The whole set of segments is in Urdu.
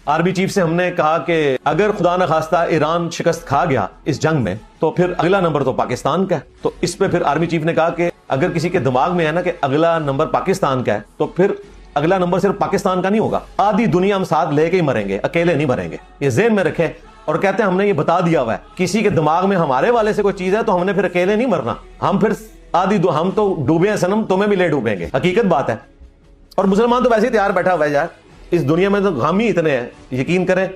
آرمی چیف سے ہم نے کہا کہ اگر خدا نخواستہ ایران شکست کھا گیا اس جنگ میں تو پھر اگلا نمبر تو پاکستان کا ہے. تو اس پہ پھر آرمی چیف نے کہا کہ اگر کسی کے دماغ میں ہے نا کہ اگلا نمبر پاکستان کا ہے تو پھر اگلا نمبر صرف پاکستان کا نہیں ہوگا, آدھی دنیا ہم ساتھ لے کے ہی مریں گے, اکیلے نہیں مریں گے. یہ ذہن میں رکھیں. اور کہتے ہیں ہم نے یہ بتا دیا ہوا ہے, کسی کے دماغ میں ہمارے والے سے کوئی چیز ہے تو ہم نے پھر اکیلے نہیں مرنا, ہم پھر ہم تو ڈوبے ہیں صنم, تمہیں بھی لے ڈوبیں گے. حقیقت بات ہے. اور مسلمان تو ویسے ہی تیار بیٹھا ہوا ہے یار, اس دنیا میں تو غم ہی اتنے ہیں. یقین کریں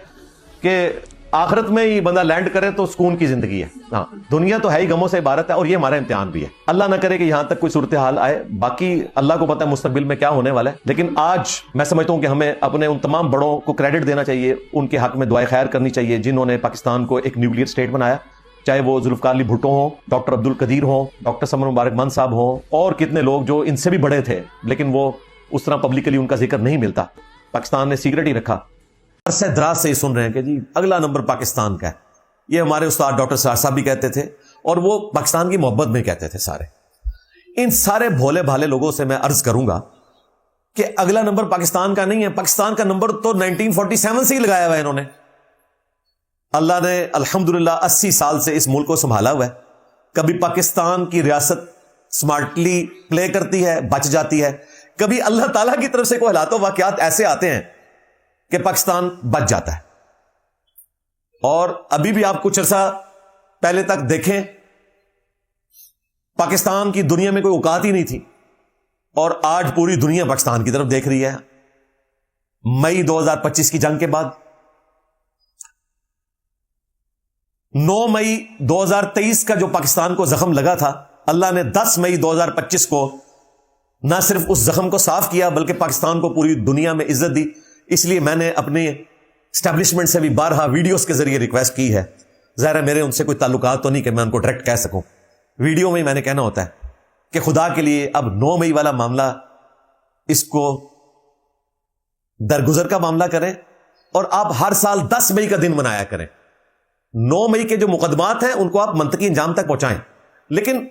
کہ آخرت میں ہی بندہ لینڈ کرے تو سکون کی زندگی ہے. ہاں, دنیا تو ہے ہی غموں سے عبارت ہے, اور یہ ہمارا امتحان بھی ہے. اللہ نہ کرے کہ یہاں تک کوئی صورتحال آئے. باقی اللہ کو پتہ ہے مستقبل میں کیا ہونے والا ہے. لیکن آج میں سمجھتا ہوں کہ ہمیں اپنے ان تمام بڑوں کو کریڈٹ دینا چاہیے, ان کے حق میں دعائے خیر کرنی چاہیے جنہوں نے پاکستان کو ایک نیوکلیئر اسٹیٹ بنایا. چاہے وہ ذوالفقار علی بھٹو ہوں, ڈاکٹر عبد القدیر ہوں, ڈاکٹر سمر مبارک مان صاحب ہوں, اور کتنے لوگ جو ان سے بھی بڑے تھے لیکن وہ اس طرح پبلکلی ان کا ذکر نہیں ملتا. پاکستان نے سیکرٹ ہی رکھا. عرصہ دراز سے ہی سن رہے ہیں کہ جی اگلا نمبر پاکستان کا ہے. یہ ہمارے استاد ڈاکٹر سار صاحب بھی کہتے تھے, اور وہ پاکستان کی محبت میں کہتے تھے سارے. ان سارے بھولے بھالے لوگوں سے میں عرض کروں گا کہ اگلا نمبر پاکستان کا نہیں ہے. پاکستان کا نمبر تو 1947 سے ہی لگایا ہوا ہے انہوں نے. اللہ نے الحمدللہ 80 سال سے اس ملک کو سنبھالا ہوا ہے. کبھی پاکستان کی ریاست سمارٹلی پلے کرتی ہے, بچ جاتی ہے, کبھی اللہ تعالیٰ کی طرف سے کوئی حالات و واقعات ایسے آتے ہیں کہ پاکستان بچ جاتا ہے. اور ابھی بھی آپ کچھ عرصہ پہلے تک دیکھیں, پاکستان کی دنیا میں کوئی اوقات ہی نہیں تھی, اور آج پوری دنیا پاکستان کی طرف دیکھ رہی ہے. مئی 2025 کی جنگ کے بعد 9 مئی 2023 کا جو پاکستان کو زخم لگا تھا, اللہ نے 10 مئی 2025 کو نہ صرف اس زخم کو صاف کیا بلکہ پاکستان کو پوری دنیا میں عزت دی. اس لیے میں نے اپنے اسٹیبلشمنٹ سے بھی بارہا ویڈیوز کے ذریعے ریکویسٹ کی ہے. ظاہر ہے میرے ان سے کوئی تعلقات تو نہیں کہ میں ان کو ڈائریکٹ کہہ سکوں, ویڈیو میں ہی میں نے کہنا ہوتا ہے کہ خدا کے لیے اب 9 مئی والا معاملہ اس کو درگزر کا معاملہ کریں, اور آپ ہر سال 10 مئی کا دن منایا کریں. 9 مئی کے جو مقدمات ہیں ان کو آپ منطقی انجام تک پہنچائیں, لیکن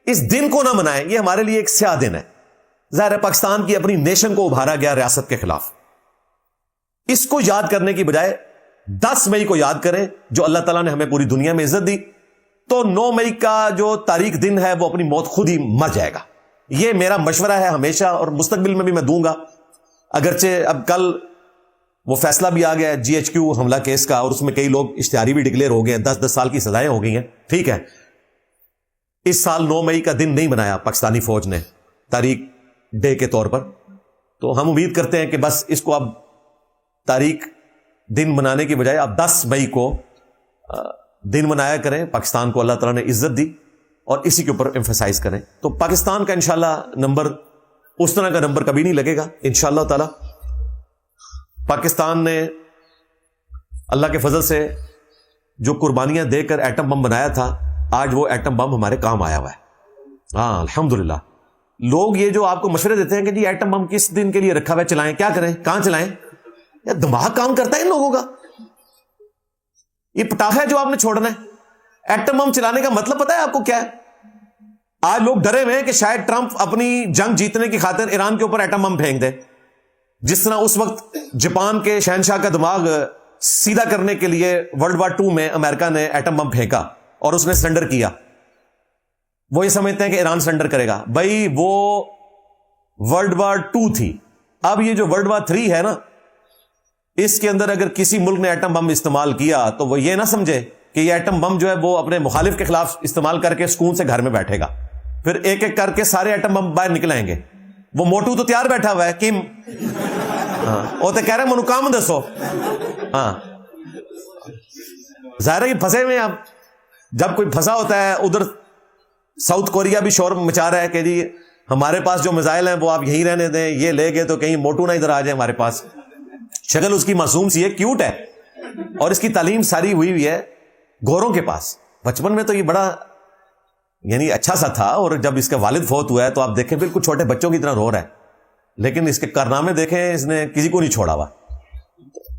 اس دن کو نہ منائیں. یہ ہمارے لیے ایک سیاہ دن ہے. ظاہر ہے پاکستان کی اپنی نیشن کو ابھارا گیا ریاست کے خلاف. اس کو یاد کرنے کی بجائے 10 مئی کو یاد کریں جو اللہ تعالیٰ نے ہمیں پوری دنیا میں عزت دی. تو 9 مئی کا جو تاریخ دن ہے وہ اپنی موت خود ہی مر جائے گا. یہ میرا مشورہ ہے ہمیشہ, اور مستقبل میں بھی میں دوں گا. اگرچہ اب کل وہ فیصلہ بھی آ گیا ہے GHQ حملہ کیس کا, اور اس میں کئی لوگ اشتہاری بھی ڈکلیئر ہو گئے ہیں, 10 سال کی سزائیں ہو گئی ہیں. ٹھیک ہے, اس سال 9 مئی کا دن نہیں بنایا پاکستانی فوج نے تاریخ ڈے کے طور پر. تو ہم امید کرتے ہیں کہ بس اس کو اب تاریخ دن منانے کی بجائے اب 10 مئی کو دن منایا کریں. پاکستان کو اللہ تعالیٰ نے عزت دی, اور اسی کے اوپر ایمفیسائز کریں. تو پاکستان کا انشاءاللہ نمبر اس طرح کا نمبر کبھی نہیں لگے گا انشاءاللہ تعالی. پاکستان نے اللہ کے فضل سے جو قربانیاں دے کر ایٹم بم بنایا تھا, آج وہ ایٹم بم ہمارے کام آیا ہوا ہے. ہاں الحمدللہ. لوگ یہ جو آپ کو مشورے دیتے ہیں کہ جی ایٹم بم کس دن کے لیے رکھا ہوا ہے, چلائیں, کیا کریں, کہاں چلائیں, یا دماغ کام کرتا ہے ان لوگوں کا؟ یہ پٹاخہ ہے جو آپ نے چھوڑنا ہے. ایٹم بم چلانے کا مطلب پتا ہے آپ کو کیا ہے؟ آج لوگ ڈرے ہوئے ہیں کہ شاید ٹرمپ اپنی جنگ جیتنے کی خاطر ایران کے اوپر ایٹم بم پھینک دے, جس طرح اس وقت جاپان کے شہنشاہ کا دماغ سیدھا کرنے کے لیے ورلڈ وار 2 میں امریکہ نے ایٹم بم پھینکا اور اس نے سرنڈر کیا. وہ یہ سمجھتے ہیں کہ ایران سرنڈر کرے گا. بھائی وہ ورلڈ وار 2 تھی. اب یہ جو ورلڈ وار 3 ہے نا, اس کے اندر اگر کسی ملک نے ایٹم بم استعمال کیا تو وہ یہ نہ سمجھے کہ یہ ایٹم بم جو ہے وہ اپنے مخالف کے خلاف استعمال کر کے سکون سے گھر میں بیٹھے گا. پھر ایک ایک کر کے سارے ایٹم بم باہر نکل آئیں گے. وہ موٹو تو تیار بیٹھا ہوا ہے, کم وہ تو کہہ رہے منو کام دسو. ہاں ظاہر ہے یہ پھنسے ہوئے. اب جب کوئی پھنسا ہوتا ہے, ادھر ساؤتھ کوریا بھی شور مچا رہا ہے کہ جی ہمارے پاس جو میزائل ہیں وہ آپ یہیں رہنے دیں, یہ لے گئے تو کہیں موٹو نہ ادھر آ جائے ہمارے پاس. شکل اس کی معصوم سی ہے, کیوٹ ہے, اور اس کی تعلیم ساری ہوئی ہے گوروں کے پاس. بچپن میں تو یہ بڑا یعنی اچھا سا تھا, اور جب اس کا والد فوت ہوا ہے تو آپ دیکھیں بالکل چھوٹے بچوں کی طرح رو رہا ہے, لیکن اس کے کارنامے دیکھیں, اس نے کسی کو نہیں چھوڑا ہوا.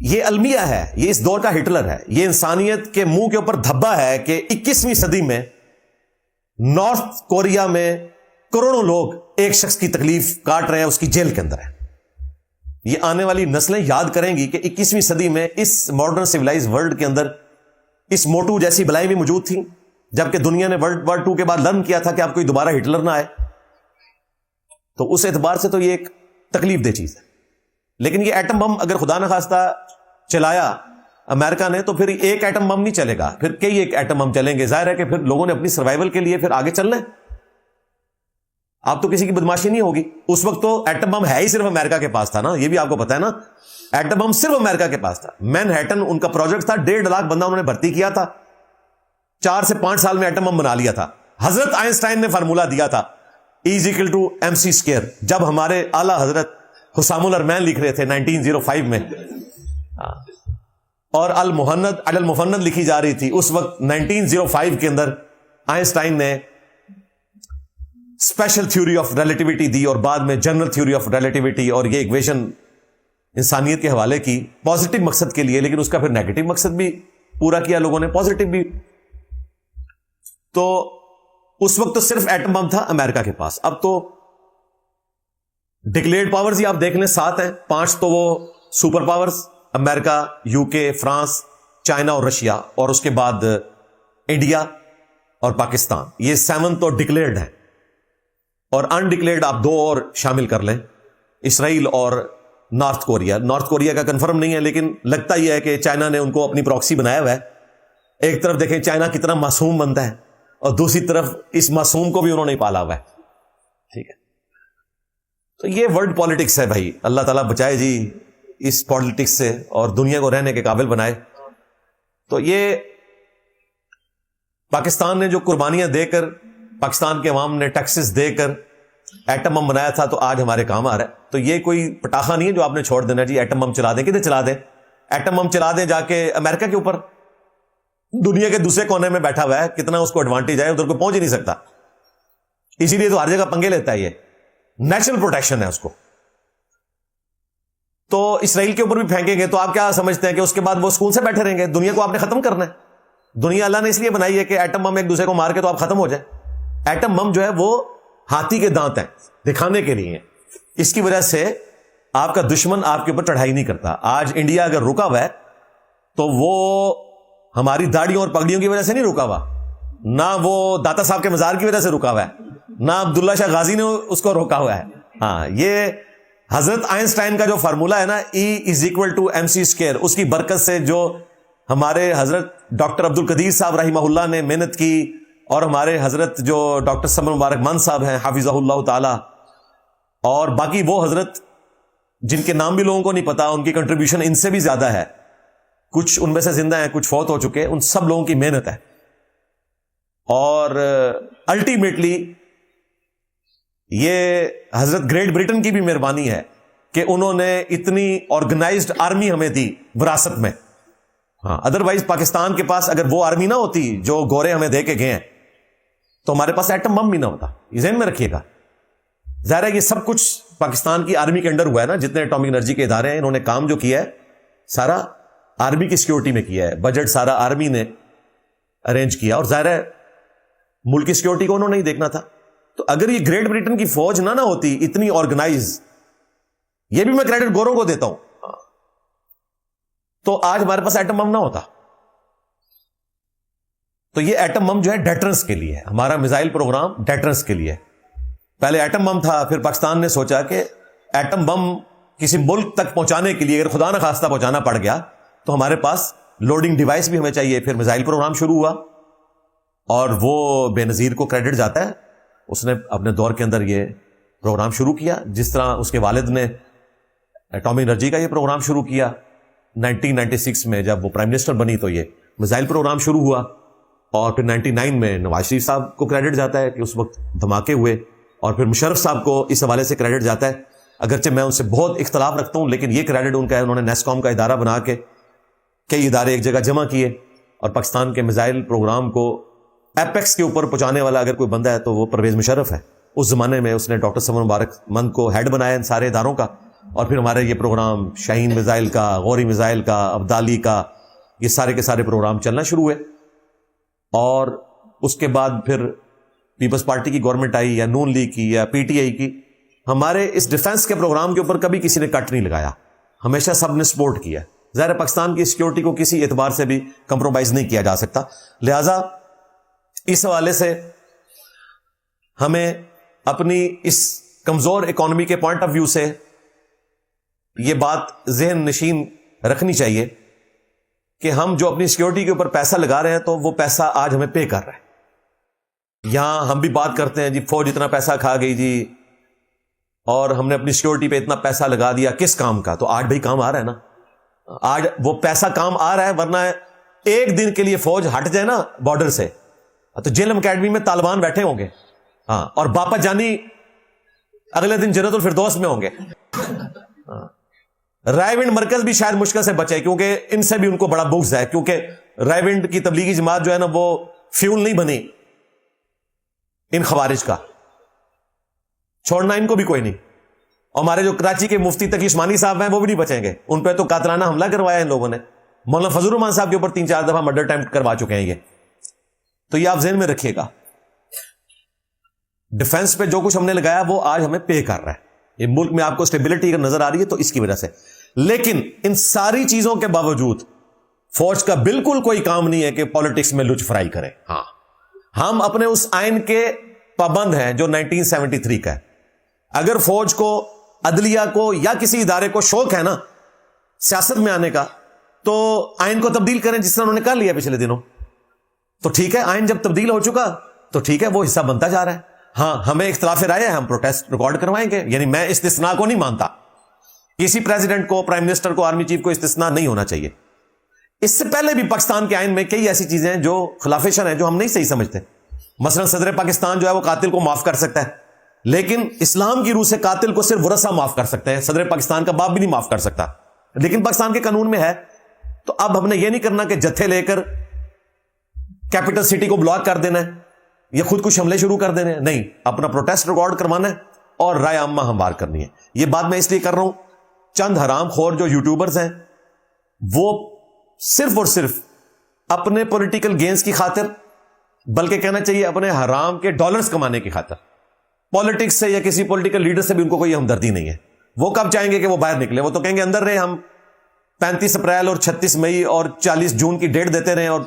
یہ المیہ ہے, یہ اس دور کا ہٹلر ہے, یہ انسانیت کے منہ کے اوپر دھبا ہے کہ 21ویں صدی میں نارتھ کوریا میں کروڑوں لوگ ایک شخص کی تکلیف کاٹ رہے ہیں, اس کی جیل کے اندر ہے. یہ آنے والی نسلیں یاد کریں گی کہ 21ویں صدی میں اس ماڈرن سیولائز ورلڈ کے اندر اس موٹو جیسی بلائیں بھی موجود تھیں، جبکہ دنیا نے ورلڈ وار 2 کے بعد لرن کیا تھا کہ آپ کوئی دوبارہ ہٹلر نہ آئے. تو اس اعتبار سے تو یہ ایک تکلیف دہ چیز ہے. لیکن یہ ایٹم بم اگر خدا نخواستہ چلایا امریکہ نے تو پھر ایک ایٹم بم نہیں چلے گا، پھر کئی ایک ایٹم بم چلیں گے. ظاہر ہے کہ پھر لوگوں نے اپنی سروائیول کے لیے پھر آگے چلنا ہے. آپ تو کسی کی بدماشی نہیں ہوگی. اس وقت تو ایٹم بم ہے ہی صرف امریکہ کے پاس تھا نا، یہ بھی آپ کو پتا ہے نا. ایٹم بم صرف امریکہ کے پاس تھا. مین ہیٹن ان کا پروجیکٹ تھا، 1.5 لاکھ بندہ انہوں نے بھرتی کیا تھا، 4 سے 5 سال میں ایٹم بم بنا لیا تھا. حضرت آئنسٹائن نے فارمولا دیا تھا E=mc²، جب ہمارے اعلی حضرت حسام الارمین لکھ رہے تھے 1905 میں، اور المفند لکھی جا رہی تھی اس وقت 1905 کے اندر. آئنسٹائن نے اسپیشل تھیوری آف ریلیٹیوٹی دی اور بعد میں جنرل تھیوری آف ریلیٹیوٹی، اور یہ ایکویشن انسانیت کے حوالے کی پازیٹو مقصد کے لیے، لیکن اس کا پھر نیگیٹو مقصد بھی پورا کیا لوگوں نے، پازیٹو بھی. تو اس وقت تو صرف ایٹم بم تھا امریکہ کے پاس. اب تو ڈکلیئرڈ پاورز ہی آپ دیکھ لیں 7 ہیں، 5 تو وہ سپر پاورز، امریکہ، UK، فرانس، چائنا اور رشیا، اور اس کے بعد انڈیا اور پاکستان. یہ 7 تو ڈکلیئرڈ ہے، اور انڈکلیئرڈ آپ 2 اور شامل کر لیں، اسرائیل اور نارتھ کوریا. نارتھ کوریا کا کنفرم نہیں ہے، لیکن لگتا یہ ہے کہ چائنا نے ان کو اپنی پراکسی بنایا ہوا ہے. ایک طرف دیکھیں چائنا کتنا معصوم بنتا ہے، اور دوسری طرف اس معصوم کو بھی انہوں نے پالا ہوا ہے. ٹھیک ہے، تو یہ ورلڈ پالیٹکس ہے بھائی. اللہ تعالیٰ بچائے جی اس پالیٹکس سے اور دنیا کو رہنے کے قابل بنائے. تو یہ پاکستان نے جو قربانیاں دے کر، پاکستان کے عوام نے ٹیکسز دے کر ایٹم بم بنایا تھا، تو آج ہمارے کام آ رہا ہے. تو یہ کوئی پٹاخہ نہیں ہے جو آپ نے چھوڑ دینا جی ایٹم بم چلا دیں. کدھر چلا دیں؟ ایٹم بم چلا دیں جا کے امریکہ کے اوپر. دنیا کے دوسرے کونے میں بیٹھا ہوا ہے، کتنا اس کو ایڈوانٹیج ہے، ادھر کو پہنچ ہی نہیں سکتا. اسی لیے تو ہر جگہ پنگے لیتا ہے. یہ نیشنل پروٹیکشن ہے اس کو. تو اسرائیل کے اوپر بھی پھینکیں گے تو آپ کیا سمجھتے ہیں کہ اس کے بعد وہ سکون سے بیٹھے رہیں گے؟ دنیا کو آپ نے ختم کرنا ہے. دنیا اللہ نے اس لیے بنائی ہے کہ ایٹم بم ایک دوسرے کو مار کے تو آپ ختم ہو جائیں. ایٹم بم جو ہے وہ ہاتھی کے دانت ہیں، دکھانے کے لیے. اس کی وجہ سے آپ کا دشمن آپ کے اوپر چڑھائی نہیں کرتا. آج انڈیا اگر رکا ہوا ہے تو وہ ہماری داڑیوں اور پگڑیوں کی وجہ سے نہیں رکا ہوا، نہ وہ داتا صاحب کے مزار کی وجہ سے رکا ہوا ہے، نہ عبداللہ شاہ غازی نے اس کو روکا ہوا ہے. ہاں، یہ حضرت آئنسٹائن کا جو فارمولا ہے نا E=mc²، اس کی برکت سے جو ہمارے حضرت ڈاکٹر عبد القدیر صاحب رحمہ اللہ نے محنت کی، اور ہمارے حضرت جو ڈاکٹر سمر مبارک من صاحب ہیں حافظہ اللہ تعالی، اور باقی وہ حضرت جن کے نام بھی لوگوں کو نہیں پتا، ان کی کنٹریبیوشن ان سے بھی زیادہ ہے. کچھ ان میں سے زندہ ہیں، کچھ فوت ہو چکے. ان سب لوگوں کی محنت ہے. اور الٹیمیٹلی یہ حضرت گریٹ برٹن کی بھی مہربانی ہے کہ انہوں نے اتنی آرگنائزڈ آرمی ہمیں دی وراثت میں. ہاں، ادروائز پاکستان کے پاس اگر وہ آرمی نہ ہوتی جو گورے ہمیں دے کے گئے ہیں تو ہمارے پاس ایٹم بم بھی نہ ہوتا. یہ ذہن میں رکھیے گا. ظاہر ہے یہ سب کچھ پاکستان کی آرمی کے انڈر ہوا ہے نا. جتنے ایٹامک انرجی کے ادارے ہیں، انہوں نے کام جو کیا ہے سارا آرمی کی سیکیورٹی میں کیا ہے. بجٹ سارا آرمی نے ارینج کیا، اور ظاہر ہے ملک کی سیکیورٹی کو انہوں نے ہی دیکھنا تھا. تو اگر یہ گریٹ برٹن کی فوج نہ ہوتی اتنی آرگنائز، یہ بھی میں کریڈٹ گوروں کو دیتا ہوں، تو آج ہمارے پاس ایٹم بم نہ ہوتا. تو یہ ایٹم بم جو ہے ڈیٹرنس کے لیے ہے. ہمارا میزائل پروگرام ڈیٹرنس کے لیے. پہلے ایٹم بم تھا، پھر پاکستان نے سوچا کہ ایٹم بم کسی ملک تک پہنچانے کے لیے اگر خدا نہ خواستہ پہنچانا پڑ گیا تو ہمارے پاس لوڈنگ ڈیوائس بھی ہمیں چاہیے. پھر میزائل پروگرام شروع ہوا، اور وہ بے نظیر کو کریڈٹ جاتا ہے. اس نے اپنے دور کے اندر یہ پروگرام شروع کیا، جس طرح اس کے والد نے ایٹامک انرجی کا یہ پروگرام شروع کیا. 1996 میں جب وہ پرائم منسٹر بنی تو یہ میزائل پروگرام شروع ہوا. اور پھر 99 میں نواز شریف صاحب کو کریڈٹ جاتا ہے کہ اس وقت دھماکے ہوئے، اور پھر مشرف صاحب کو اس حوالے سے کریڈٹ جاتا ہے. اگرچہ میں ان سے بہت اختلاف رکھتا ہوں، لیکن یہ کریڈٹ ان کا ہے. انہوں نے نیسکوم کا ادارہ بنا کے کئی ادارے ایک جگہ جمع کیے، اور پاکستان کے میزائل پروگرام کو ایپیکس کے اوپر پہنچانے والا اگر کوئی بندہ ہے تو وہ پرویز مشرف ہے. اس زمانے میں اس نے ڈاکٹر سمر مبارک من کو ہیڈ بنایا ان سارے اداروں کا. اور پھر ہمارے یہ پروگرام شاہین میزائل کا، غوری میزائل کا، ابدالی کا، یہ سارے کے سارے پروگرام چلنا شروع ہوئے. اور اس کے بعد پھر پیپلز پارٹی کی گورنمنٹ آئی، یا نون لیگ کی، یا PTI کی، ہمارے اس ڈیفنس کے پروگرام کے اوپر کبھی کسی نے کٹ نہیں لگایا, ہمیشہ سب نے سپورٹ کیا. ظاہر پاکستان کی سیکیورٹی کو کسی اعتبار سے بھی کمپرومائز نہیں کیا جا سکتا, لہذا اس حوالے سے ہمیں اپنی اس کمزور اکانومی کے پوائنٹ آف ویو سے یہ بات ذہن نشین رکھنی چاہیے کہ ہم جو اپنی سیکیورٹی کے اوپر پیسہ لگا رہے ہیں تو وہ پیسہ آج ہمیں پے کر رہا ہے. یہاں ہم بھی بات کرتے ہیں جی فوج اتنا پیسہ کھا گئی جی, اور ہم نے اپنی سیکیورٹی پہ اتنا پیسہ لگا دیا, کس کام کا؟ تو آج بھائی کام آ رہا ہے نا, آج وہ پیسہ کام آ رہا ہے, ورنہ ایک دن کے لیے فوج ہٹ جائے نا بارڈر سے تو جیلم اکیڈمی میں طالبان بیٹھے ہوں گے, ہاں, اور باپا جانی اگلے دن جنت الفردوس میں ہوں گے. رائے ونڈ مرکز بھی شاید مشکل سے بچے, کیونکہ ان سے بھی ان کو بڑا بغض ہے, کیونکہ رائے ونڈ کی تبلیغی جماعت جو ہے نا وہ فیول نہیں بنی ان خوارج کا, چھوڑنا ان کو بھی کوئی نہیں. اور ہمارے جو کراچی کے مفتی تقی عثمانی صاحب ہیں وہ بھی نہیں بچیں گے, ان پہ تو قاتلانہ حملہ کروایا ان لوگوں نے. مولانا فضل الرحمان صاحب کے اوپر 3-4 دفعہ مرڈر اٹیمپٹ کروا چکے ہیں یہ, تو یہ آپ ذہن میں رکھیے گا. ڈیفنس پہ جو کچھ ہم نے لگایا وہ آج ہمیں پے کر رہا ہے. یہ ملک میں آپ کو اسٹیبلٹی اگر نظر آ رہی ہے تو اس کی وجہ سے. لیکن ان ساری چیزوں کے باوجود فوج کا بالکل کوئی کام نہیں ہے کہ پالیٹکس میں لچ فرائی کرے. ہاں, ہم اپنے اس آئین کے پابند ہیں جو 1973 کا ہے. اگر فوج کو, عدلیہ کو یا کسی ادارے کو شوق ہے نا سیاست میں آنے کا تو آئین کو تبدیل کریں, جس طرح انہوں نے کر لیا پچھلے دنوں. تو ٹھیک ہے, آئین جب تبدیل ہو چکا تو ٹھیک ہے, وہ حصہ بنتا جا رہا ہے. ہاں, ہمیں اختلاف رائے ہے, ہم پروٹیسٹ ریکارڈ کروائیں گے. یعنی میں استثناء کو نہیں مانتا, کسی پریزیڈنٹ کو, پرائم منسٹر کو, آرمی چیف کو استثناء نہیں ہونا چاہیے. اس سے پہلے بھی پاکستان کے آئین میں کئی ایسی چیزیں ہیں جو خلافشر ہیں, جو ہم نہیں صحیح سمجھتے. مثلا صدر پاکستان جو ہے وہ قاتل کو معاف کر سکتا ہے, لیکن اسلام کی روح سے قاتل کو صرف ورثہ معاف کر سکتے ہیں, صدر پاکستان کا باپ بھی نہیں معاف کر سکتا. لیکن پاکستان کے قانون میں ہے. تو اب ہم نے یہ نہیں کرنا کہ جتھے لے کر کیپٹل سٹی کو بلاک کر دینا ہے یا خود کچھ حملے شروع کر دینے ہیں. نہیں, اپنا پروٹیسٹ ریکارڈ کروانا ہے اور رائے عامہ ہموار کرنی ہے. یہ بات میں اس لیے کر رہا ہوں, چند حرام خور جو یوٹیوبرز ہیں وہ صرف اور صرف اپنے پولیٹیکل گینز کی خاطر, بلکہ کہنا چاہیے اپنے حرام کے ڈالرز کمانے کی خاطر, پالیٹکس سے یا کسی پولیٹیکل لیڈر سے بھی ان کو کوئی ہمدردی نہیں ہے. وہ کب چاہیں گے کہ وہ باہر نکلے؟ وہ تو کہیں گے اندر رہے, ہم 35 اپریل اور 36 مئی اور 40 جون کی ڈیٹ دیتے رہے. اور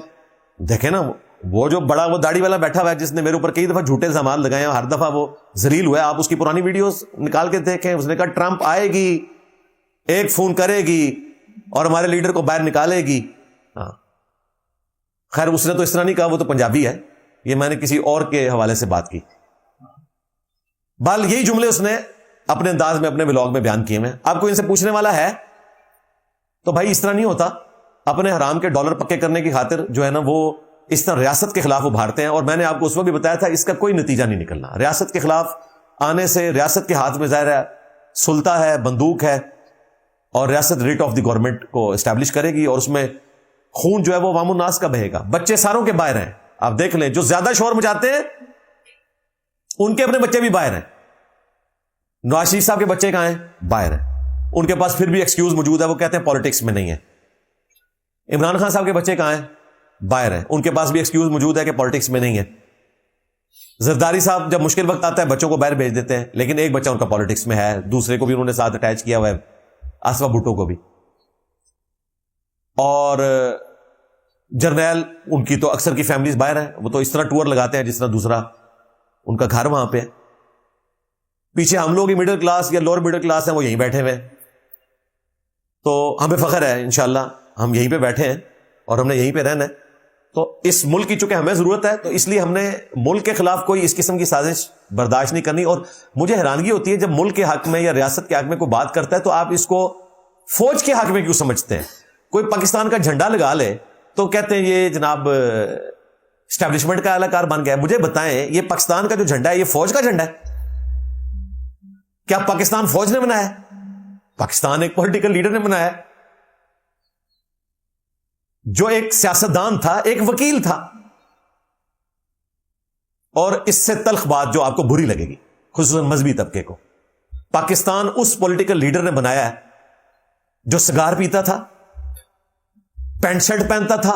دیکھیں نا, وہ جو بڑا وہ داڑھی والا بیٹھا ہوا ہے جس نے میرے اوپر کئی دفعہ جھوٹے الزامات لگائے ہیں, ہر دفعہ وہ ذلیل ہوا ہے. آپ اس کی پرانی ویڈیوز نکال کے دیکھیں, اس نے کہا ٹرمپ آئے گی, ایک فون کرے گی اور ہمارے لیڈر کو باہر نکالے گی. ہاں, خیر اس نے تو اس طرح نہیں کہا, وہ تو پنجابی ہے, یہ میں نے کسی اور کے حوالے سے بات کی. بال یہی جملے اس نے اپنے انداز میں اپنے ولاگ میں بیان کیے ہیں. آپ کو ان سے پوچھنے والا ہے تو بھائی اس طرح نہیں ہوتا. اپنے حرام کے ڈالر پکے کرنے کی خاطر جو ہے نا وہ اس طرح ریاست کے خلاف ابھارتے ہیں. اور میں نے آپ کو اس وقت بھی بتایا تھا اس کا کوئی نتیجہ نہیں نکلنا. ریاست کے خلاف آنے سے ریاست کے ہاتھ میں ظاہر ہے سلطہ ہے, بندوق ہے, اور ریاست ریٹ آف دی گورنمنٹ کو اسٹیبلش کرے گی, اور اس میں خون جو ہے وہ عوام الناس کا بہے گا. بچے ساروں کے باہر ہیں, آپ دیکھ لیں, جو زیادہ شور مچاتے ہیں ان کے اپنے بچے بھی باہر ہیں. نواز شریف صاحب کے بچے کہاں ہیں؟ باہر ہیں. ان کے پاس پھر بھی ایکسکیوز موجود ہے, وہ کہتے ہیں پالیٹکس میں نہیں ہے. عمران خان صاحب کے بچے کہاں ہیں؟ باہر ہیں. ان کے پاس بھی ایکسکیوز موجود ہے کہ پالیٹکس میں نہیں ہے. زرداری صاحب جب مشکل وقت آتا ہے بچوں کو باہر بھیج دیتے ہیں, لیکن ایک بچہ ان کا پالیٹکس میں ہے, دوسرے کو بھی انہوں نے ساتھ اٹیچ کیا ہوا ہے, آصفہ بھٹو کو بھی. اور جرنیل ان کی تو اکثر کی فیملیز باہر ہیں, وہ تو اس طرح ٹور لگاتے ہیں جس طرح دوسرا ان کا گھر وہاں پہ ہے. پیچھے ہم لوگ مڈل کلاس یا لوور مڈل کلاس ہیں, وہ یہیں بیٹھے ہوئے ہیں. تو ہمیں فخر ہے انشاءاللہ ہم یہیں پہ بیٹھے ہیں اور ہم نے یہیں پہ رہنا ہے. تو اس ملک کی چونکہ ہمیں ضرورت ہے, تو اس لیے ہم نے ملک کے خلاف کوئی اس قسم کی سازش برداشت نہیں کرنی. اور مجھے حیرانگی ہوتی ہے جب ملک کے حق میں یا ریاست کے حق میں کوئی بات کرتا ہے تو آپ اس کو فوج کے حق میں کیوں سمجھتے ہیں؟ کوئی پاکستان کا جھنڈا لگا لے تو کہتے ہیں یہ جناب اسٹیبلشمنٹ کا اہلکار بن گیا. مجھے بتائیں یہ پاکستان کا جو جھنڈا ہے یہ فوج کا جھنڈا ہے؟ کیا پاکستان فوج نے بنایا ہے؟ پاکستان ایک پولیٹیکل لیڈر نے بنایا ہے جو ایک سیاستدان تھا, ایک وکیل تھا. اور اس سے تلخ بات جو آپ کو بری لگے گی خصوصاً مذہبی طبقے کو, پاکستان اس پولیٹیکل لیڈر نے بنایا ہے جو سگار پیتا تھا, پینٹ شرٹ پہنتا تھا,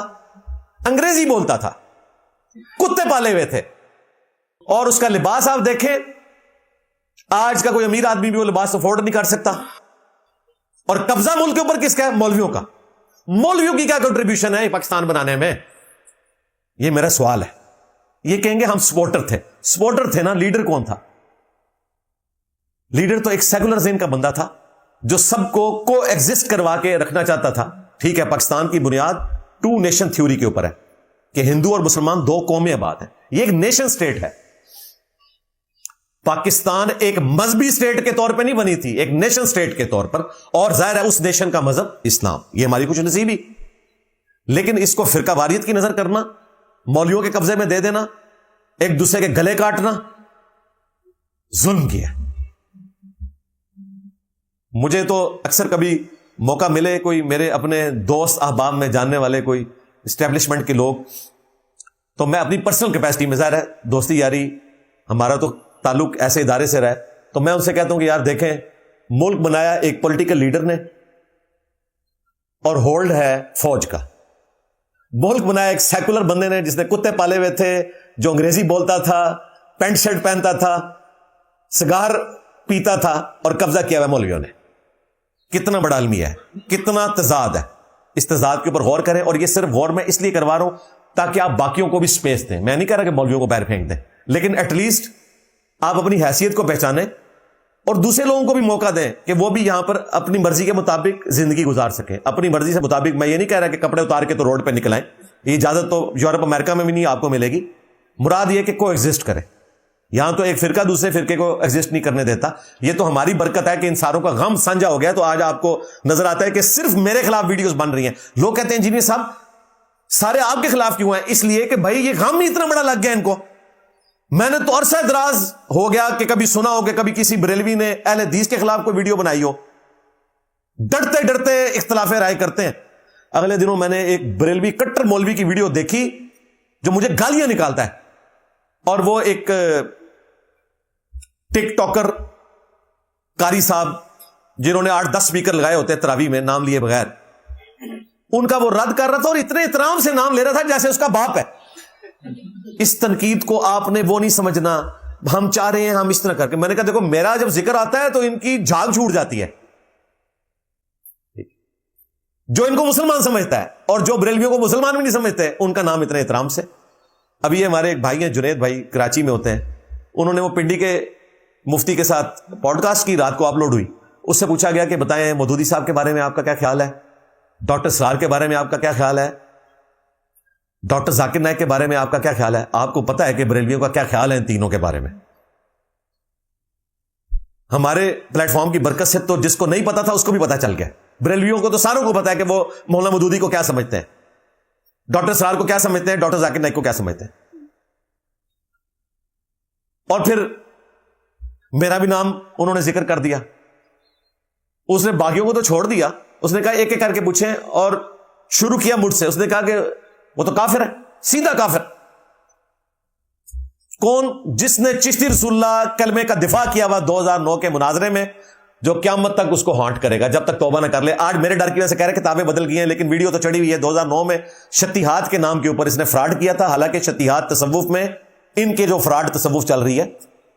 انگریزی بولتا تھا, کتے پالے ہوئے تھے, اور اس کا لباس آپ دیکھیں آج کا کوئی امیر آدمی بھی وہ لباس افورڈ نہیں کر سکتا. اور قبضہ ملک کے اوپر کس کا ہے؟ مولویوں کا. مولویوں کی کیا کنٹریبیوشن ہے پاکستان بنانے میں؟ یہ میرا سوال ہے. یہ کہیں گے ہم سپورٹر تھے. سپورٹر تھے نا، لیڈر کون تھا؟ لیڈر تو ایک سیکولر ذہن کا بندہ تھا جو سب کو کو ایگزسٹ کروا کے رکھنا چاہتا تھا. ٹھیک ہے، پاکستان کی بنیاد 2 نیشن تھیوری کے اوپر ہے کہ ہندو اور مسلمان 2 قومیں آباد ہیں. یہ ایک نیشن سٹیٹ ہے. پاکستان ایک مذہبی سٹیٹ کے طور پہ نہیں بنی تھی، ایک نیشن سٹیٹ کے طور پر. اور ظاہر ہے اس نیشن کا مذہب اسلام. یہ ہماری کچھ نصیبی. لیکن اس کو فرقہ واریت کی نظر کرنا، مولویوں کے قبضے میں دے دینا، ایک دوسرے کے گلے کاٹنا، ظلم کیا. مجھے تو اکثر کبھی موقع ملے، کوئی میرے اپنے دوست احباب میں جاننے والے کوئی اسٹیبلشمنٹ کے لوگ، تو میں اپنی پرسنل کیپیسٹی میں، ظاہر ہے دوستی یاری ہمارا تو تعلق ایسے ادارے سے رہا، تو میں ان سے کہتا ہوں کہ یار دیکھیں، ملک بنایا ایک پولیٹیکل لیڈر نے اور ہولڈ ہے فوج کا. ملک بنایا ایک سیکولر بندے نے جس نے کتے پالے ہوئے تھے، جو انگریزی بولتا تھا، پینٹ شرٹ پہنتا تھا، سگار پیتا تھا، اور قبضہ کیا ہوا مولویوں نے. کتنا بڑا المیہ ہے، کتنا تضاد ہے. اس تضاد کے اوپر غور کریں. اور یہ صرف غور میں اس لیے کروا رہا ہوں تاکہ آپ باقیوں کو بھی سپیس دیں. میں نہیں کہہ رہا کہ مولویوں کو باہر پھینک دیں، لیکن ایٹ لیسٹ آپ اپنی حیثیت کو پہچانیں اور دوسرے لوگوں کو بھی موقع دیں کہ وہ بھی یہاں پر اپنی مرضی کے مطابق زندگی گزار سکیں. اپنی مرضی سے مطابق. میں یہ نہیں کہہ رہا کہ کپڑے اتار کے تو روڈ پہ نکل آئیں، یہ اجازت تو یورپ امریکہ میں بھی نہیں آپ کو ملے گی. مراد یہ کہ کو ایگزسٹ کریں. یہاں تو ایک فرقہ دوسرے فرقے کو ایگزسٹ نہیں کرنے دیتا. یہ تو ہماری برکت ہے کہ ان ساروں کا غم سانجھا ہو گیا. تو آج آپ کو نظر آتا ہے کہ صرف میرے خلاف ویڈیوز بن رہی ہیں. لوگ کہتے ہیں انجینئر صاحب سارے آپ کے خلاف کیوں ہیں؟ اس لیے کہ بھائی یہ غم ہی اتنا بڑا لگ گیا ان کو. میں نے تو عرصہ دراز ہو گیا کہ کبھی سنا ہو کہ کبھی کسی بریلوی نے اہل حدیث کے خلاف کوئی ویڈیو بنائی ہو. ڈرتے ڈرتے اختلاف رائے کرتے ہیں. اگلے دنوں میں نے ایک بریلوی کٹر مولوی کی ویڈیو دیکھی جو مجھے گالیاں نکالتا ہے. اور وہ ایک ٹک ٹاکر قاری صاحب جنہوں نے 8-10 سپیکر لگائے ہوتے ہیں تراویح میں نام لیے بغیر، ان کا وہ رد کر رہا تھا اور اتنے احترام سے نام لے رہا تھا جیسے اس کا باپ ہے. اس تنقید کو آپ نے وہ نہیں سمجھنا ہم چاہ رہے ہیں ہم اس طرح کر کے. میں نے کہا دیکھو میرا جب ذکر آتا ہے تو ان کی جھاگ چھوٹ جاتی ہے. جو ان کو مسلمان سمجھتا ہے اور جو بریلویوں کو مسلمان بھی نہیں سمجھتے ان کا نام اتنے احترام سے. ابھی یہ ہمارے ایک بھائی ہیں جنید بھائی، کراچی میں ہوتے ہیں. انہوں نے وہ پنڈی کے مفتی کے ساتھ پوڈ کاسٹ کی، رات کو اپلوڈ ہوئی. اس سے پوچھا گیا کہ بتائیں مودودی صاحب کے بارے میں آپ کا کیا خیال ہے، ڈاکٹر سرار کے بارے میں آپ کا کیا خیال ہے، ڈاکٹر ذاکر نائک کے بارے میں آپ کا کیا خیال ہے. آپ کو پتا ہے کہ بریلویوں کا کیا خیال ہے ان تینوں کے بارے میں. ہمارے پلیٹ فارم کی برکت سے تو جس کو نہیں پتا تھا اس کو بھی پتا چل گیا. بریلویوں کو تو ساروں کو پتا ہے کہ وہ مولانا مودودی کو کیا سمجھتے ہیں، ڈاکٹر سرار کو کیا سمجھتے ہیں، ڈاکٹر ذاکر نائک کو کیا سمجھتے ہیں. اور پھر میرا بھی نام انہوں نے ذکر کر دیا. اس نے باقیوں کو تو چھوڑ دیا. اس نے کہا ایک ایک کر کے پوچھیں، اور شروع کیا مجھ سے. اس نے کہا کہ وہ تو کافر ہے، سیدھا کافر. کون؟ جس نے چشتی رسول اللہ کلمے کا دفاع کیا ہوا 2009 کے مناظرے میں، جو قیامت تک اس کو ہانٹ کرے گا جب تک توبہ نہ کر لے. آج میرے ڈر کی وجہ سے کہہ رہے کتابیں بدل گئی ہیں، لیکن ویڈیو تو چڑھی ہوئی ہے. 2009 میں شتیہات کے نام کے اوپر اس نے فراڈ کیا تھا. حالانکہ شتیہات تصوف میں ان کے جو فراڈ تصوف چل رہی ہے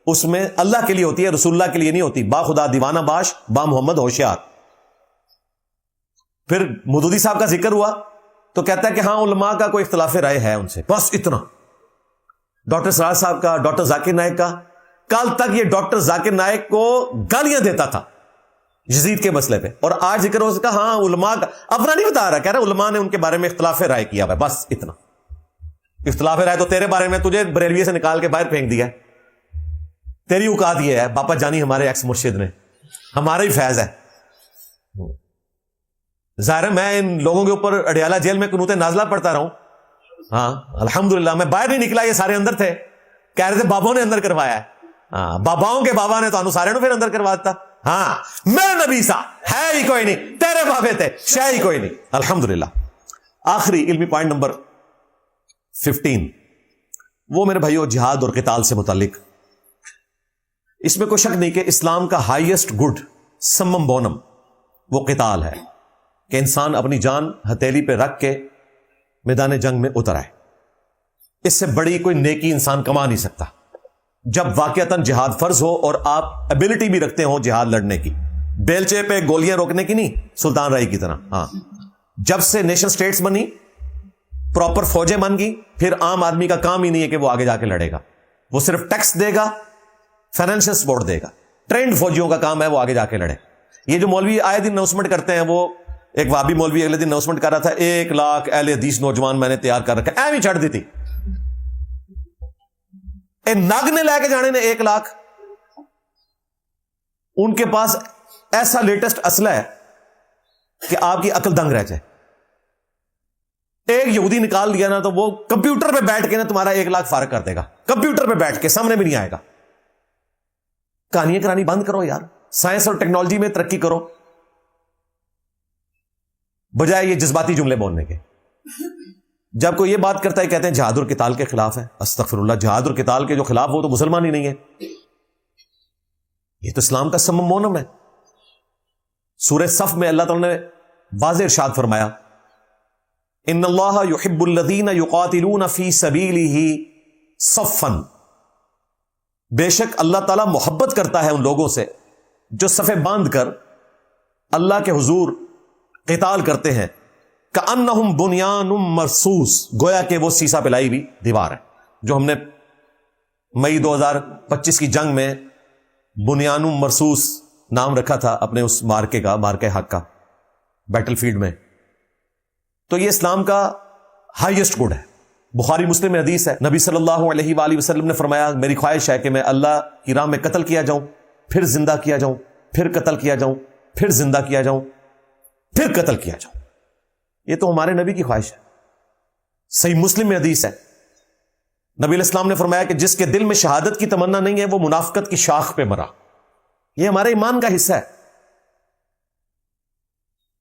اس میں اللہ کے لیے ہوتی ہے، رسول اللہ کے لیے نہیں ہوتی. با خدا دیوانہ باش، با محمد ہوشیار. پھر مودودی صاحب کا ذکر ہوا تو کہتا ہے کہ ہاں علماء کا کوئی اختلاف رائے ہے ان سے، بس اتنا. ڈاکٹر سرار صاحب کا، ڈاکٹر ذاکر نائک کا. کل تک یہ ڈاکٹر ذاکر نائک کو گالیاں دیتا تھا یزید کے مسئلے پہ، اور آج ذکر ہو سکا ہاں علماء کا. اپنا نہیں بتا رہا، کہہ رہا علماء نے ان کے بارے میں اختلاف رائے کیا ہے، بس اتنا. اختلاف رائے تو تیرے بارے میں تجھے بریلوی سے نکال کے باہر پھینک دیا. تیری اوقات یہ ہے. باپا جانی ہمارے ایکس مرشد نے، ہمارا ہی فیض ہے. ظاہر میں ان لوگوں کے اوپر اڈیالہ جیل میں قنوت نازلہ پڑھتا رہا ہوں. ہاں الحمدللہ میں باہر نہیں نکلا، یہ سارے اندر تھے. کہہ رہے تھے باباؤں نے اندر کروایا ہے. ہاں باباؤں کے بابا نے تو سارے پھر اندر کرواتا. ہاں میں نبی سا ہے ہی کوئی نہیں، تیرے بابے تھے شے ہی کوئی نہیں. الحمدللہ. آخری علمی پوائنٹ نمبر 15، وہ میرے بھائیو جہاد اور قتال سے متعلق. اس میں کوئی شک نہیں کہ اسلام کا ہائیسٹ گڈ سمم بونم وہ قتال ہے، کہ انسان اپنی جان ہتھیلی پہ رکھ کے میدان جنگ میں اتر آئے. اس سے بڑی کوئی نیکی انسان کما نہیں سکتا. جب واقعتاً جہاد فرض ہو اور آپ ایبلٹی بھی رکھتے ہو جہاد لڑنے کی، بیلچے پہ گولیاں روکنے کی نہیں، سلطان رائی کی طرح. ہاں، جب سے نیشن سٹیٹس بنی، پراپر فوجیں بن گئی، پھر عام آدمی کا کام ہی نہیں ہے کہ وہ آگے جا کے لڑے گا. وہ صرف ٹیکس دے گا، فائنینشل سپورٹ دے گا. ٹرینڈ فوجیوں کا کام ہے وہ آگے جا کے لڑے. یہ جو مولوی آئے دن اناؤنسمنٹ کرتے ہیں، وہ ایک وہابی مولوی اگلے دن اناؤنسمنٹ کر رہا تھا 1 لاکھ اہل حدیث نوجوان میں نے تیار کر رکھا، ایویں چھڑ دی تھی. نگ نے لے کے جانے نے 1 لاکھ. ان کے پاس ایسا لیٹسٹ اسلحہ ہے کہ آپ کی عقل دنگ رہ جائے. ایک یہودی نکال دیا نا تو وہ کمپیوٹر پہ بیٹھ کے نا تمہارا 1 لاکھ فارغ کر دے گا، کمپیوٹر پہ بیٹھ کے، سامنے بھی نہیں آئے گا. کہانیاں کرانی بند کرو یار، سائنس اور ٹیکنالوجی میں ترقی کرو بجائے یہ جذباتی جملے بولنے کے. جب کوئی یہ بات کرتا ہے کہتے ہیں جہاد اور قتال کے خلاف ہے. استغفر اللہ، جہاد اور قتال کے جو خلاف وہ تو مسلمان ہی نہیں ہے. یہ تو اسلام کا سمم مونم ہے. سورہ صف میں اللہ تعالیٰ نے واضح ارشاد فرمایا، ان اللہ یحب الذین یقاتلون فی سبیلہ صفا، بے شک اللہ تعالیٰ محبت کرتا ہے ان لوگوں سے جو صفیں باندھ کر اللہ کے حضور قتال کرتے ہیں. کأنہم بنیان مرصوص، گویا کہ وہ سیسا پلائی ہوئی دیوار ہے. جو ہم نے مئی 2025 کی جنگ میں بنیان مرصوص نام رکھا تھا اپنے اس مارکے کا، مارکے حق کا، بیٹل فیلڈ میں. تو یہ اسلام کا ہائیسٹ گڈ ہے. بخاری مسلم میں حدیث ہے، نبی صلی اللہ علیہ وآلہ وسلم نے فرمایا میری خواہش ہے کہ میں اللہ کی راہ میں قتل کیا جاؤں، پھر زندہ کیا جاؤں، پھر قتل کیا جاؤں، پھر زندہ کیا جاؤں، پھر قتل کیا جاؤں. یہ تو ہمارے نبی کی خواہش ہے. صحیح مسلم میں حدیث ہے، نبی علیہ السلام نے فرمایا کہ جس کے دل میں شہادت کی تمنا نہیں ہے وہ منافقت کی شاخ پہ مرا. یہ ہمارے ایمان کا حصہ ہے.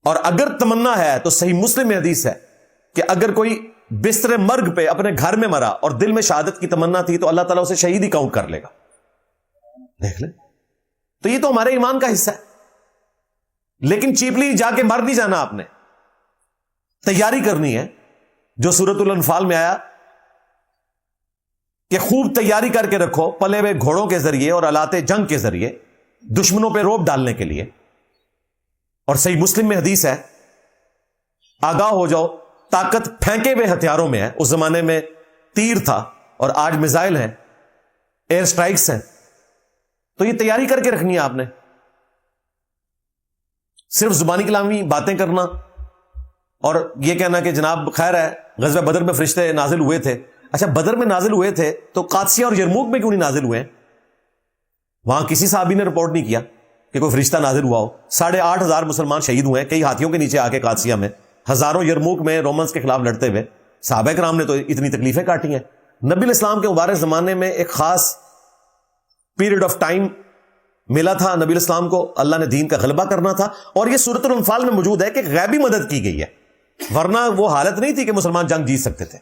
اور اگر تمنا ہے تو صحیح مسلم میں حدیث ہے کہ اگر کوئی بستر مرگ پہ اپنے گھر میں مرا اور دل میں شہادت کی تمنا تھی تو اللہ تعالیٰ اسے شہید ہی کاؤنٹ کر لے گا. دیکھ لیں، تو یہ تو ہمارے ایمان کا حصہ ہے. لیکن چیپلی جا کے مر نہیں جانا، آپ نے تیاری کرنی ہے. جو سورۃ الانفال میں آیا کہ خوب تیاری کر کے رکھو پلے ہوئے گھوڑوں کے ذریعے اور آلات جنگ کے ذریعے دشمنوں پہ روب ڈالنے کے لیے. اور صحیح مسلم میں حدیث ہے آگاہ ہو جاؤ، طاقت پھینکے ہوئے ہتھیاروں میں ہے. اس زمانے میں تیر تھا اور آج میزائل ہیں، ایئر سٹرائکس ہیں. تو یہ تیاری کر کے رکھنی ہے آپ نے. صرف زبانی کلامی باتیں کرنا اور یہ کہنا کہ جناب خیر ہے غزوہ بدر میں فرشتے نازل ہوئے تھے. اچھا، بدر میں نازل ہوئے تھے تو قادسیہ اور یرموک میں کیوں نہیں نازل ہوئے؟ وہاں کسی صحابی نے رپورٹ نہیں کیا کہ کوئی فرشتہ نازل ہوا ہو. 8,500 مسلمان شہید ہوئے ہیں کئی ہاتھیوں کے نیچے آ کے قادسیہ میں، ہزاروں یرموک میں رومنس کے خلاف لڑتے ہوئے. صحابہ کرام نے تو اتنی تکلیفیں کاٹی ہیں. نبی علیہ السلام کے مبارک زمانے میں ایک خاص پیریڈ آف ٹائم ملا تھا نبی علیہ السلام کو، اللہ نے دین کا غلبہ کرنا تھا. اور یہ سورۃ الانفال میں موجود ہے کہ غیبی مدد کی گئی ہے، ورنہ وہ حالت نہیں تھی کہ مسلمان جنگ جیت سکتے تھے.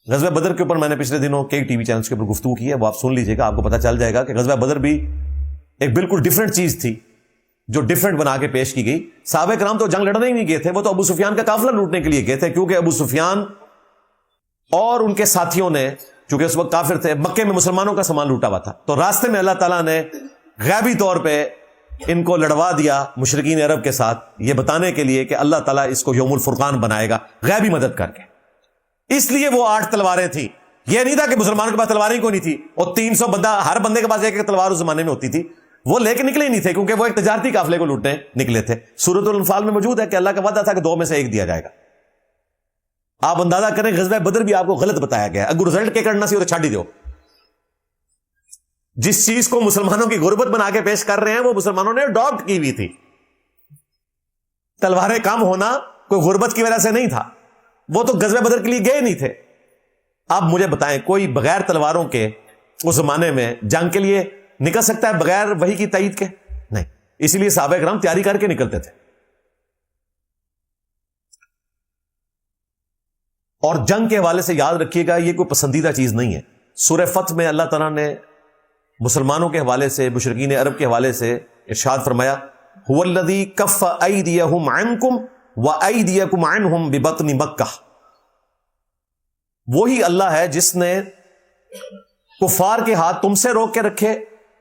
غزوہ بدر کے اوپر میں نے پچھلے دنوں کئی ٹی وی چینلز کے اوپر گفتگو کی ہے، وہ آپ سن لیجئے گا، آپ کو پتہ چل جائے گا کہ غزوہ بدر بھی ایک بالکل ڈیفرنٹ چیز تھی جو ڈیفرنٹ بنا کے پیش کی گئی. صحابہ کرام تو جنگ لڑنے ہی نہیں گئے تھے، وہ تو ابو سفیان کا قافلہ لوٹنے کے لیے گئے تھے، کیونکہ ابو سفیان اور ان کے ساتھیوں نے چونکہ اس وقت کافر تھے، مکے میں مسلمانوں کا سامان لوٹا ہوا تھا. تو راستے میں اللہ تعالیٰ نے غیبی طور پہ ان کو لڑوا دیا مشرکین عرب کے ساتھ، یہ بتانے کے لیے کہ اللہ تعالیٰ اس کو یوم الفرقان بنائے گا غیبی مدد کر کے. اس لیے وہ 8 تلواریں تھیں. یہ نہیں تھا کہ مسلمانوں کے پاس تلواریں کوئی نہیں تھی، اور 300 بندہ ہر بندے کے پاس ایک ایک تلوار اس زمانے میں ہوتی تھی. وہ لے کے نکلے ہی نہیں تھے کیونکہ وہ ایک تجارتی قافلے کو لوٹنے نکلے تھے. سورۃ الانفال میں موجود ہے کہ اللہ کا وعدہ تھا کہ 2 میں سے 1 دیا جائے گا. آپ اندازہ کریں غزوہ بدر بھی آپ کو غلط بتایا گیا. اگر رزلٹ کے کرنا سی تو چھاڑ ہی دو. جس چیز کو مسلمانوں کی غربت بنا کے پیش کر رہے ہیں وہ مسلمانوں نے اڈاپٹ کی ہوئی تھی. تلواریں کم ہونا کوئی غربت کی وجہ سے نہیں تھا، وہ تو غزوہ بدر کے لیے گئے نہیں تھے. آپ مجھے بتائیں کوئی بغیر تلواروں کے اس زمانے میں جنگ کے لیے نکل سکتا ہے بغیر وحی کی تائید کے؟ نہیں. اسی لیے صحابہ کرام تیاری کر کے نکلتے تھے. اور جنگ کے حوالے سے یاد رکھیے گا یہ کوئی پسندیدہ چیز نہیں ہے. سورہ فتح میں اللہ تعالیٰ نے مسلمانوں کے حوالے سے، مشرکین عرب کے حوالے سے ارشاد فرمایا هو الذی کف ایدیہم عنکم وایدیکم عنہم ببطن مکہ. وہی اللہ ہے جس نے کفار کے ہاتھ تم سے روک کے رکھے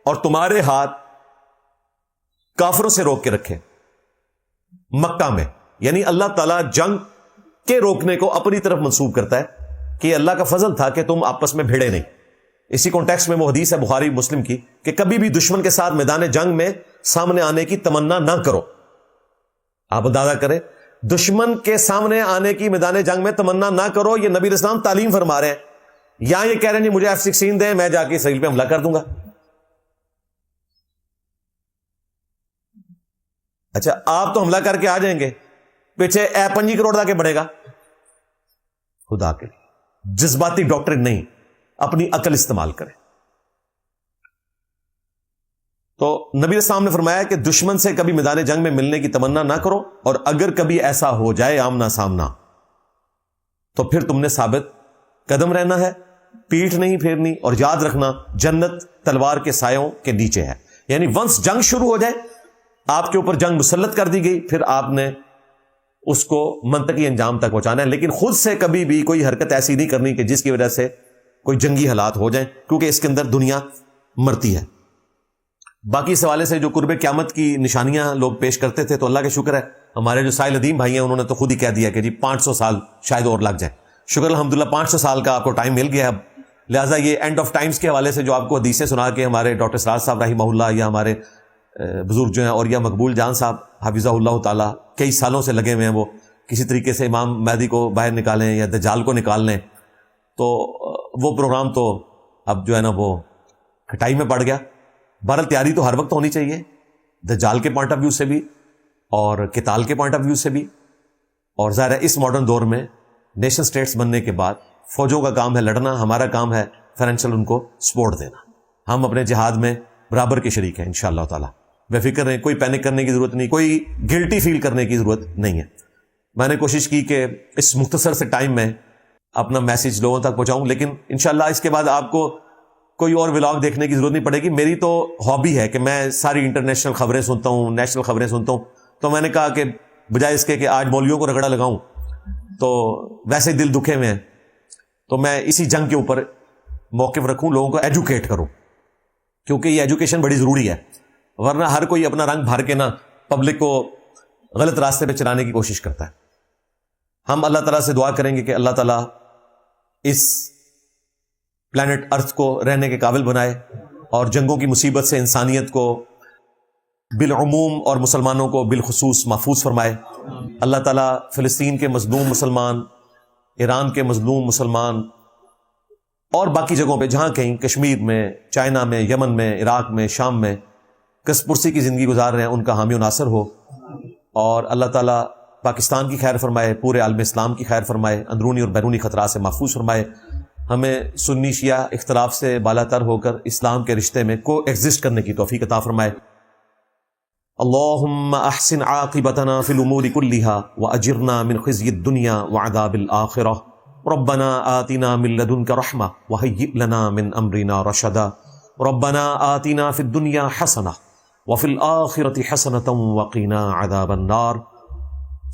اور تمہارے ہاتھ کافروں سے روک کے رکھے مکہ میں. یعنی اللہ تعالیٰ جنگ کے روکنے کو اپنی طرف منسوب کرتا ہے کہ یہ اللہ کا فضل تھا کہ تم آپس میں بھیڑے نہیں. اسی کانٹیکسٹ میں وہ حدیث ہے بخاری مسلم کی کہ کبھی بھی دشمن کے ساتھ میدان جنگ میں سامنے آنے کی تمنا نہ کرو. آپ اندازہ کریں, دشمن کے سامنے آنے کی میدان جنگ میں تمنا نہ کرو, یہ نبی اسلام تعلیم فرما رہے ہیں. یہاں یہ کہہ رہے ہیں مجھے F-16 دیں, میں جا کے اسرائیل پہ حملہ کر دوں گا. اچھا آپ تو حملہ کر کے آ جائیں گے, پیچھے 5 کروڑ دا کے بڑھے گا. خدا کے جذباتی ڈاکٹر نہیں, اپنی عقل استعمال کریں. تو نبی اسلام نے فرمایا کہ دشمن سے کبھی میدان جنگ میں ملنے کی تمنا نہ کرو, اور اگر کبھی ایسا ہو جائے آمنا سامنا تو پھر تم نے ثابت قدم رہنا ہے, پیٹھ نہیں پھیرنی, اور یاد رکھنا جنت تلوار کے سایوں کے نیچے ہے. یعنی ونس جنگ شروع ہو جائے, آپ کے اوپر جنگ مسلط کر دی گئی, پھر آپ نے اس کو منطقی انجام تک پہنچانا ہے, لیکن خود سے کبھی بھی کوئی حرکت ایسی نہیں کرنی کہ جس کی وجہ سے کوئی جنگی حالات ہو جائیں, کیونکہ اس کے اندر دنیا مرتی ہے. باقی اس حوالے سے جو قرب قیامت کی نشانیاں لوگ پیش کرتے تھے, تو اللہ کا شکر ہے ہمارے جو سائل ندیم بھائی ہیں انہوں نے تو خود ہی کہہ دیا کہ جی 500 سال شاید اور لگ جائیں. شکر الحمدللہ 500 سال کا آپ کو ٹائم مل گیا ہے. لہٰذا یہ اینڈ آف ٹائمز کے حوالے سے جو آپ کو حدیثیں سنا کے ہمارے ڈاکٹر سراج صاحب رحمہ اللہ یا ہمارے بزرگ جو ہیں, اور یا مقبول جان صاحب حفظہ اللہ تعالیٰ کئی سالوں سے لگے ہوئے ہیں, وہ کسی طریقے سے امام مہدی کو باہر نکالیں یا دجال کو نکال لیں, تو وہ پروگرام تو اب جو ہے نا وہ کھٹائی میں پڑ گیا. بہرحال تیاری تو ہر وقت ہونی چاہیے, دجال کے پوائنٹ آف ویو سے بھی اور قتال کے پوائنٹ آف ویو سے بھی. اور ظاہر ہے اس ماڈرن دور میں نیشن سٹیٹس بننے کے بعد فوجوں کا کام ہے لڑنا, ہمارا کام ہے فائنینشیل ان کو سپورٹ دینا. ہم اپنے جہاد میں برابر کے شریک ہیں انشاءاللہ تعالی. بے فکر رہیں, کوئی پینک کرنے کی ضرورت نہیں, کوئی گلٹی فیل کرنے کی ضرورت نہیں ہے. میں نے کوشش کی کہ اس مختصر سے ٹائم میں اپنا میسج لوگوں تک پہنچاؤں, لیکن انشاءاللہ اس کے بعد آپ کو کوئی اور ولاگ دیکھنے کی ضرورت نہیں پڑے گی. میری تو ہابی ہے کہ میں ساری انٹرنیشنل خبریں سنتا ہوں, نیشنل خبریں سنتا ہوں. تو میں نے کہا کہ بجائے اس کے کہ آج مولویوں کو رگڑا لگاؤں, تو ویسے دل دکھے ہوئے ہیں, تو میں اسی جنگ کے اوپر موقف رکھوں, لوگوں کو ایجوکیٹ کروں, کیونکہ یہ ایجوکیشن بڑی ضروری ہے. ورنہ ہر کوئی اپنا رنگ بھر کے نا پبلک کو غلط راستے پہ چلانے کی کوشش کرتا ہے. ہم اللہ تعالیٰ سے دعا کریں گے کہ اللہ تعالیٰ اس پلانٹ ارتھ کو رہنے کے قابل بنائے, اور جنگوں کی مصیبت سے انسانیت کو بالعموم اور مسلمانوں کو بالخصوص محفوظ فرمائے. اللہ تعالیٰ فلسطین کے مظلوم مسلمان, ایران کے مظلوم مسلمان, اور باقی جگہوں پہ جہاں کہیں کشمیر میں, چائنا میں, یمن میں, عراق میں, شام میں کس پرسی کی زندگی گزار رہے ہیں, ان کا حامی و ناصر ہو. اور اللہ تعالیٰ پاکستان کی خیر فرمائے, پورے عالم اسلام کی خیر فرمائے, اندرونی اور بیرونی خطرات سے محفوظ فرمائے. ہمیں سنی شیعہ اختلاف سے بالا تر ہو کر اسلام کے رشتے میں کو ایگزسٹ کرنے کی توفیق عطا فرمائے. اللہم احسن عاقبتنا فی الامور کلہا واجرنا من خزی الدنیا وعذاب الآخرہ. ربنا آتنا من لدنک رحمہ وہیئ لنا من امرنا رشدا. ربنا آتنا فی الدنیا حسنہ وفی الآخرۃ حسنۃ وقنا عذاب النار.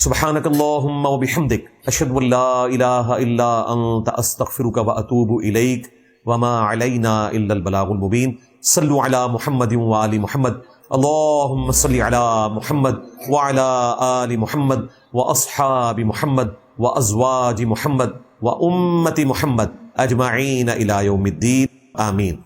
سبحانک اللہم وبحمدک اشہد ان لا الہ الا انت استغفرک واتوب الیک وما علینا الا البلاغ المبین. صلوا علی محمد وآل محمد. اللہم صل علی محمد وعلی آل محمد واصحاب محمد وازواج محمد وامت محمد اجمعین الی یوم الدین. آمین.